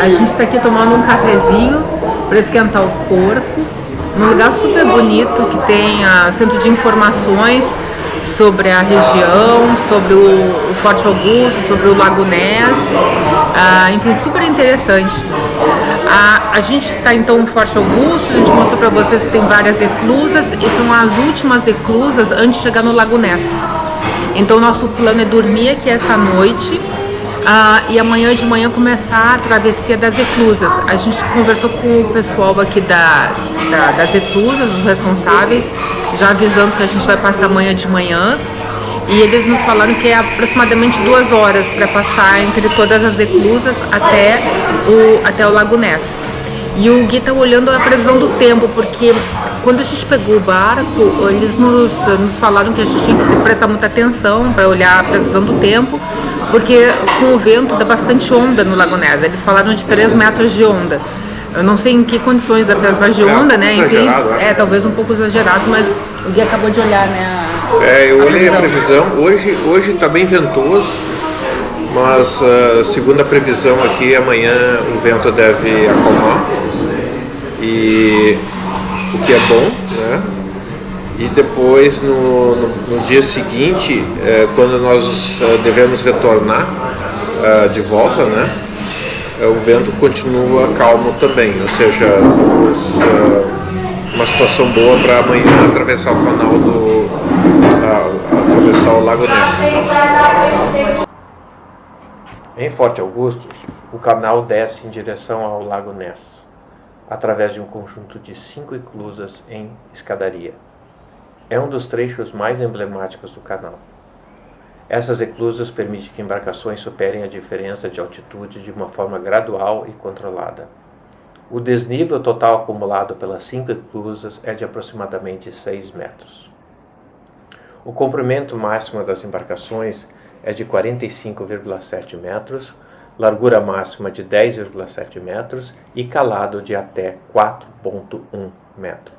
A gente está aqui tomando um cafezinho para esquentar o corpo, num lugar super bonito que tem centro de informações sobre a região, sobre o Forte Augusto, sobre o Lago Ness, enfim, super interessante. A gente está então no Forte Augusto, a gente mostrou para vocês que tem várias eclusas e são as últimas eclusas antes de chegar no Lago Ness. Então nosso plano é dormir aqui essa noite e amanhã de manhã começar a travessia das eclusas. A gente conversou com o pessoal aqui das eclusas, os responsáveis, já avisando que a gente vai passar amanhã de manhã. E eles nos falaram que é aproximadamente 2 horas para passar entre todas as eclusas até o Lago Ness. E o Gui tá olhando a previsão do tempo, porque quando a gente pegou o barco, eles nos falaram que a gente tinha que prestar muita atenção para olhar a previsão do tempo, porque com o vento dá bastante onda no Lago Ness. Eles falaram de 3 metros de onda. Eu não sei em que condições dá 3 metros de onda, né? Enfim, talvez um pouco exagerado, mas o Gui acabou de olhar, né? Eu olhei a previsão. Hoje tá bem ventoso, mas segundo a previsão aqui, amanhã o vento deve acalmar, e o que é bom, né? E depois no dia seguinte, quando nós devemos retornar de volta, né? O vento continua calmo também, ou seja, uma situação boa para amanhã atravessar o canal atravessar o Lago Ness. Em Forte Augusto, o canal desce em direção ao Lago Ness, através de um conjunto de 5 eclusas em escadaria. É um dos trechos mais emblemáticos do canal. Essas eclusas permitem que embarcações superem a diferença de altitude de uma forma gradual e controlada. O desnível total acumulado pelas 5 eclusas é de aproximadamente 6 metros. O comprimento máximo das embarcações é de 45,7 metros, largura máxima de 10,7 metros e calado de até 4,1 metro.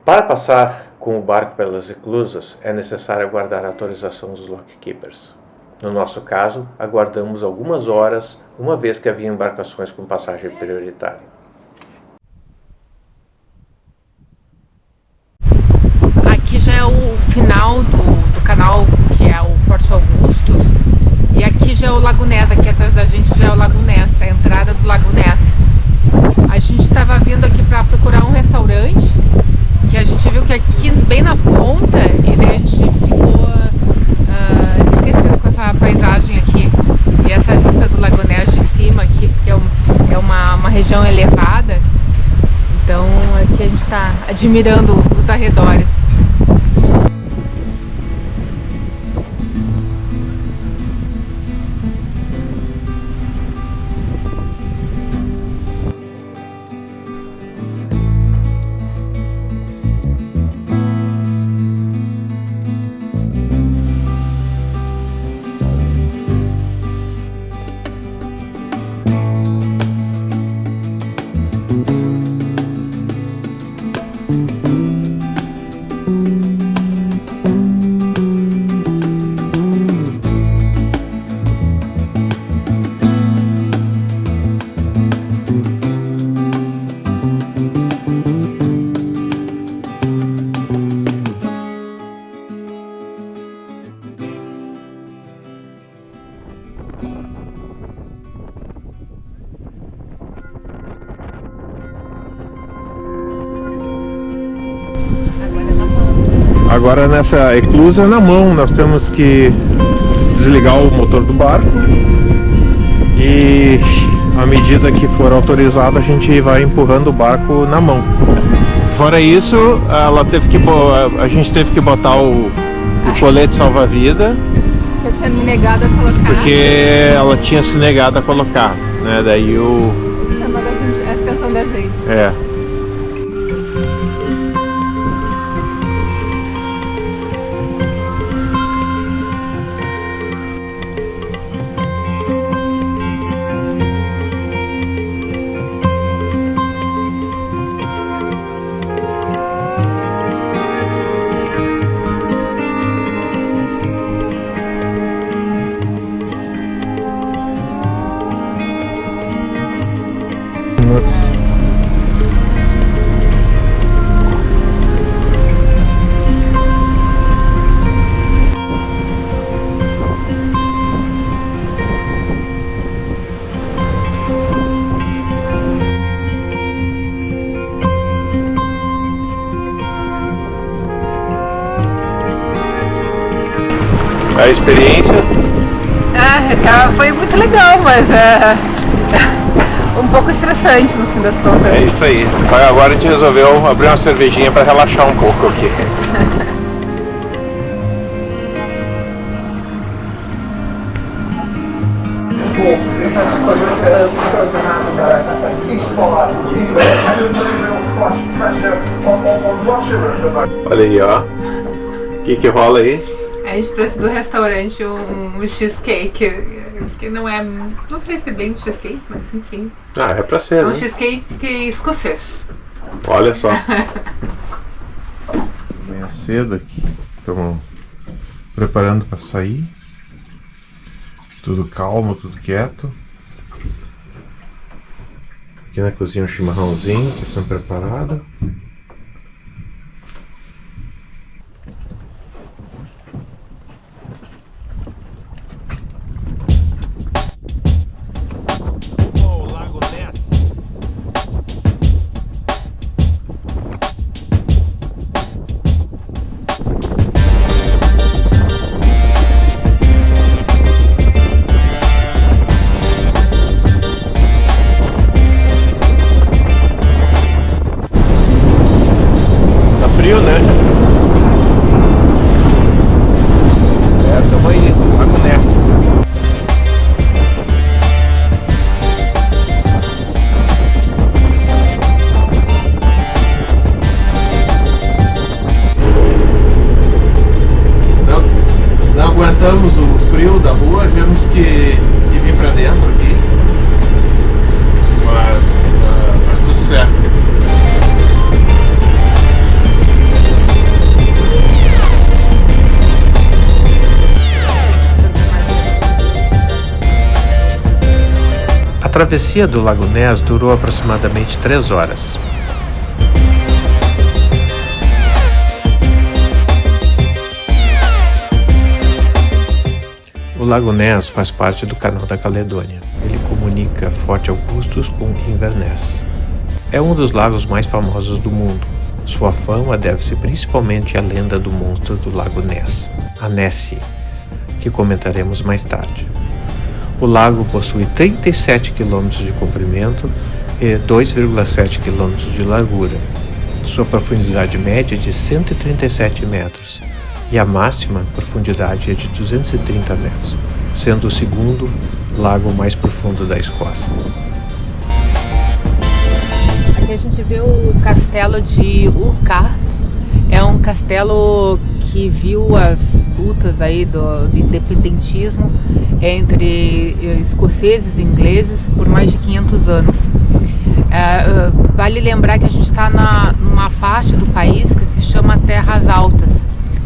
Para passar com o barco pelas eclusas, é necessário aguardar a autorização dos lockkeepers. No nosso caso, aguardamos algumas horas, uma vez que havia embarcações com passagem prioritária. Aqui já é o final do canal, que é o Forte Augustus, e aqui já é o Lago Ness, aqui atrás da gente já é o Lago Ness, a entrada do Lago Ness. A gente estava vindo aqui para procurar um restaurante, que a gente viu que aqui bem na ponta, e daí a gente ficou enriquecido com essa paisagem aqui, e essa vista do Lago Ness de cima aqui, porque é uma região elevada, então aqui a gente está admirando os arredores. Agora nessa eclusa na mão, nós temos que desligar o motor do barco e à medida que for autorizado a gente vai empurrando o barco na mão. Fora isso, a gente teve que botar o colete salva-vida. Eu tinha me negado a colocar. Porque ela tinha se negado a colocar, né? Daí É a canção da gente. É. minutos. A experiência? Foi muito legal, mas um pouco estressante no fim das contas. É isso aí. Agora a gente resolveu abrir uma cervejinha para relaxar um pouco aqui. Olha aí, ó. O que rola aí? A gente trouxe do restaurante um cheesecake, que não sei se é bem cheesecake, mas enfim. Ah, é pra ser, né? Um cheesecake escocês. Olha só. Manhã cedo aqui, estamos preparando para sair. Tudo calmo, tudo quieto. Aqui na cozinha um chimarrãozinho que está preparado. Frio, né? Estamos aí, Lago Ness. Não aguentamos o frio da rua, tivemos que vir pra dentro aqui. Mas tudo certo. A travessia do Lago Ness durou aproximadamente 3 horas. O Lago Ness faz parte do Canal da Caledônia. Ele comunica Forte Augustus com Inverness. É um dos lagos mais famosos do mundo. Sua fama deve-se principalmente à lenda do monstro do Lago Ness, a Nessie, que comentaremos mais tarde. O lago possui 37 km de comprimento e 2,7 km de largura. Sua profundidade média é de 137 metros e a máxima profundidade é de 230 metros, sendo o segundo lago mais profundo da Escócia. Aqui a gente vê o castelo de Urquhart. É um castelo que viu as lutas aí do independentismo entre escoceses e ingleses por mais de 500 anos. Vale lembrar que a gente está numa parte do país que se chama Terras Altas.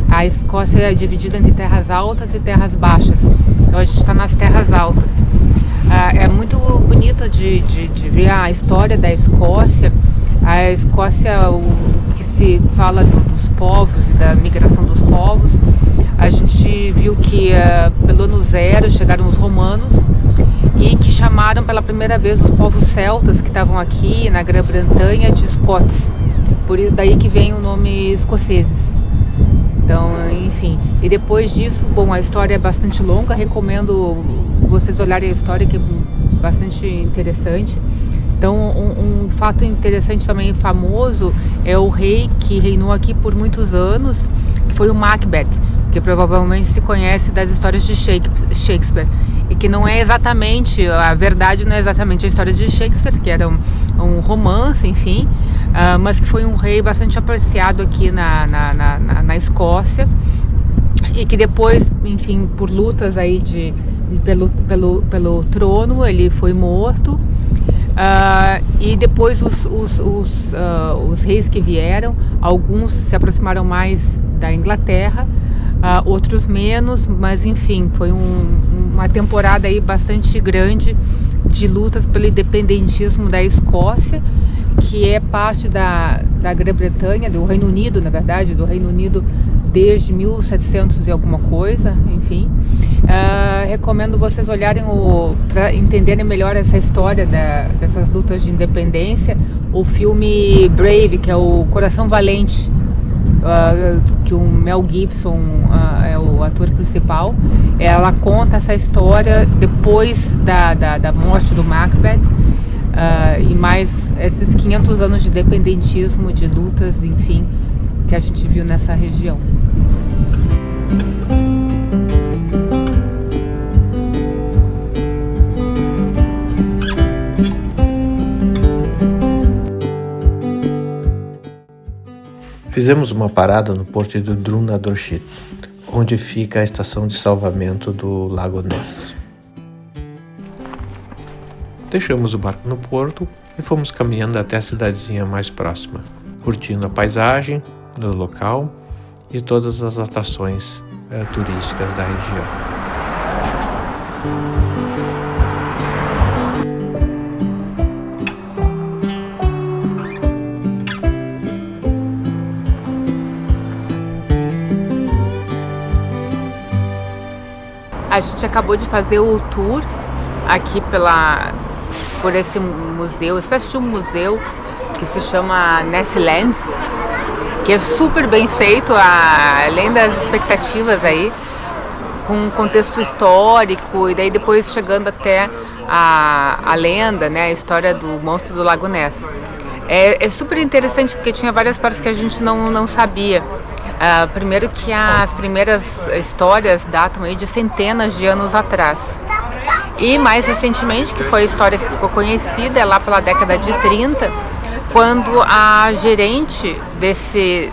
A Escócia é dividida entre terras altas e terras baixas. Então a gente está nas terras altas. É muito bonito de ver a história da Escócia. A Escócia, o que se fala dos povos e da migração dos povos, a gente viu que pelo ano zero chegaram os romanos e que chamaram pela primeira vez os povos celtas que estavam aqui na Grã-Bretanha de Scots. Por isso daí que vem o nome escoceses. Então, enfim, e depois disso, bom, a história é bastante longa, recomendo vocês olharem a história, que é bastante interessante. Então, um fato interessante também famoso é o rei que reinou aqui por muitos anos, que foi o Macbeth, que provavelmente se conhece das histórias de Shakespeare, e que não é exatamente, a verdade não é exatamente a história de Shakespeare, que era um romance, enfim, mas que foi um rei bastante apreciado aqui na Escócia, e que depois, enfim, por lutas aí pelo trono, ele foi morto. E depois os reis que vieram, alguns se aproximaram mais da Inglaterra, outros menos, mas enfim, foi uma temporada aí bastante grande de lutas pelo independentismo da Escócia, que é parte da Grã-Bretanha, do Reino Unido, na verdade, do Reino Unido desde 1700 e alguma coisa, enfim. Recomendo vocês olharem para entenderem melhor essa história dessas lutas de independência, o filme Brave, que é o Coração Valente, que o Mel Gibson é o ator principal. Ela conta essa história depois da morte do Macbeth, e mais esses 500 anos de independentismo, de lutas, enfim, que a gente viu nessa região. Fizemos uma parada no porto de Drumnadrochit, onde fica a estação de salvamento do Lago Ness. Deixamos o barco no porto e fomos caminhando até a cidadezinha mais próxima, curtindo a paisagem do local e todas as atrações turísticas da região. A gente acabou de fazer o tour aqui por esse museu, espécie de um museu que se chama Nessland, que é super bem feito, além das expectativas aí, com um contexto histórico, e daí depois chegando até a lenda, né, a história do monstro do Lago Ness. É super interessante porque tinha várias partes que a gente não sabia. Primeiro que as primeiras histórias datam aí de centenas de anos atrás. E mais recentemente, que foi a história que ficou conhecida, é lá pela década de 30, quando a gerente desse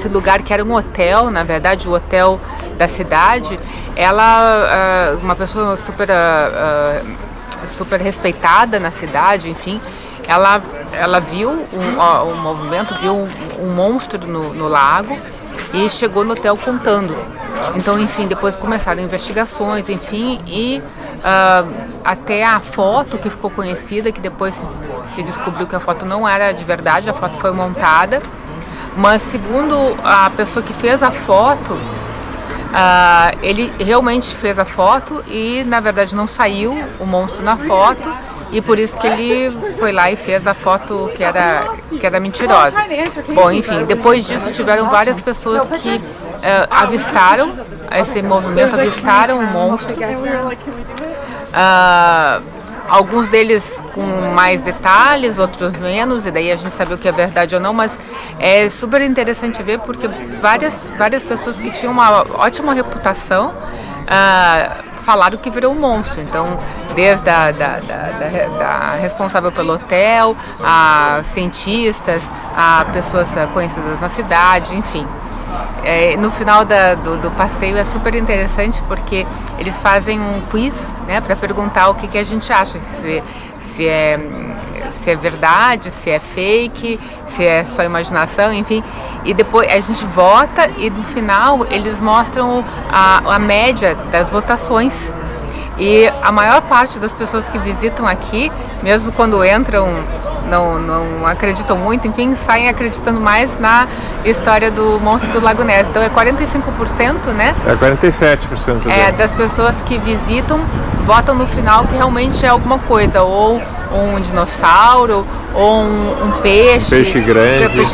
lugar, que era um hotel, na verdade o hotel da cidade, ela, uma pessoa super respeitada na cidade, enfim, ela viu um movimento, viu um monstro no lago e chegou no hotel contando. Então, enfim, depois começaram investigações, enfim, e até a foto que ficou conhecida, que depois se descobriu que a foto não era de verdade, a foto foi montada, mas segundo a pessoa que fez a foto, ele realmente fez a foto e na verdade não saiu o monstro na foto, e por isso que ele foi lá e fez a foto que era mentirosa. Bom, enfim, depois disso tiveram várias pessoas que avistaram esse movimento, avistaram o monstro. Alguns deles com mais detalhes, outros menos, e daí a gente sabe o que é verdade ou não, mas é super interessante ver porque várias pessoas que tinham uma ótima reputação falaram que virou um monstro. Então, desde da responsável pelo hotel, a cientistas, a pessoas conhecidas na cidade, enfim. No final do passeio é super interessante porque eles fazem um quiz, né, para perguntar o que a gente acha, se é verdade, se é fake, se é só imaginação, enfim. E depois a gente vota e no final eles mostram a média das votações. E a maior parte das pessoas que visitam aqui, mesmo quando entram, não acreditam muito, enfim, saem acreditando mais na história do monstro do Lago Ness. Então é 45%, né? É 47%. Das pessoas que visitam, votam no final que realmente é alguma coisa, ou um dinossauro, ou um peixe. Peixe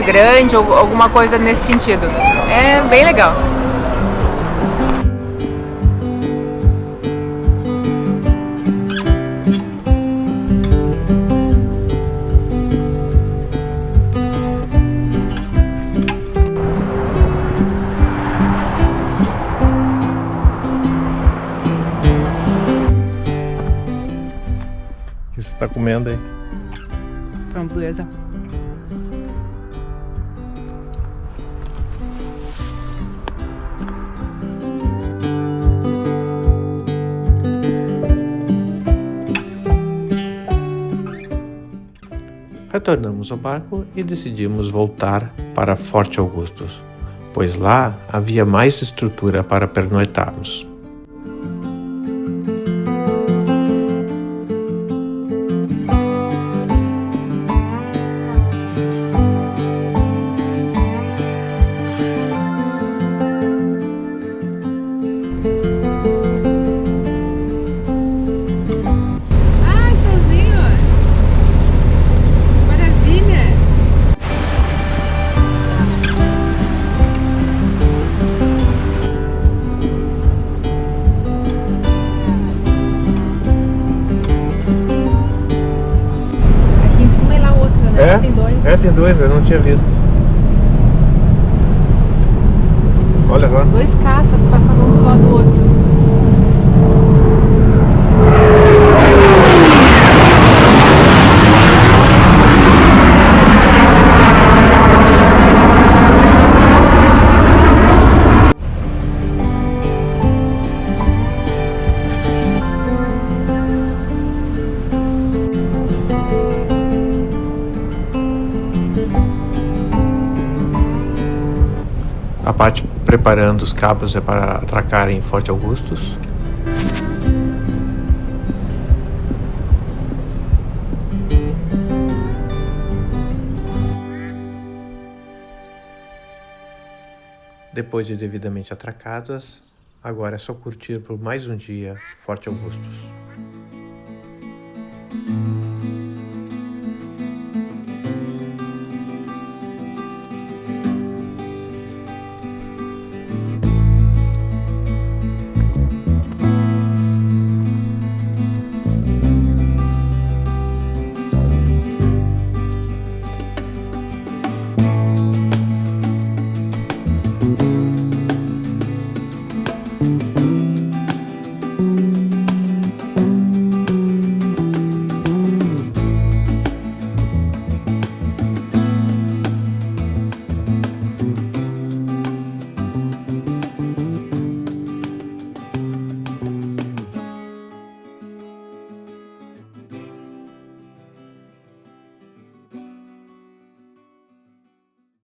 grande, ou alguma coisa nesse sentido. É bem legal. O que você está comendo aí? Framboesa. Retornamos ao barco e decidimos voltar para Forte Augustus, pois lá havia mais estrutura para pernoitarmos. né? Tem dois. Tem dois, eu não tinha visto. Olha lá. Dois caças passando um do lado do outro. A parte preparando os cabos é para atracar em Forte Augustus. Depois de devidamente atracadas, agora é só curtir por mais um dia Forte Augustus.